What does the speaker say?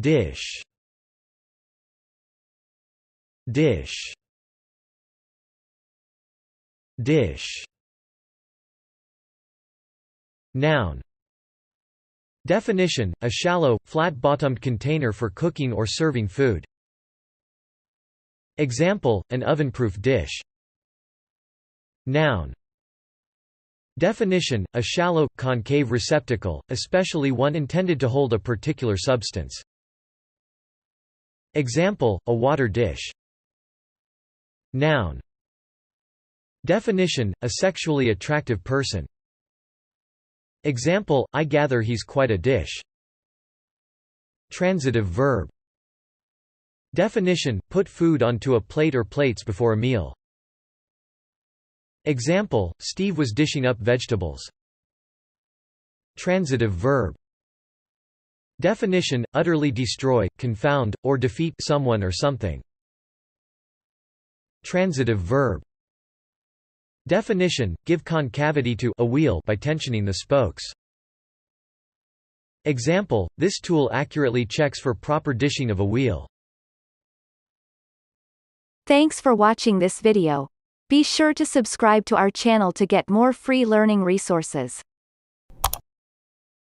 dish, dish, dish. Noun. Definition: a shallow, flat-bottomed container for cooking or serving food. Example: an ovenproof dish. Noun. Definition: a shallow, concave receptacle, especially one intended to hold a particular substance. Example: a water dish. Noun. Definition: a sexually attractive person. Example: I gather he's quite a dish. Transitive verb. Definition: put food onto a plate or plates before a meal. Example: Steve was dishing up vegetables. Transitive verb. Definition: utterly destroy, confound, or defeat someone or something. Transitive verb. Definition: give concavity to a wheel by tensioning the spokes. Example: this tool accurately checks for proper dishing of a wheel. Thanks for watching this video. Be sure to subscribe to our channel to get more free learning resources.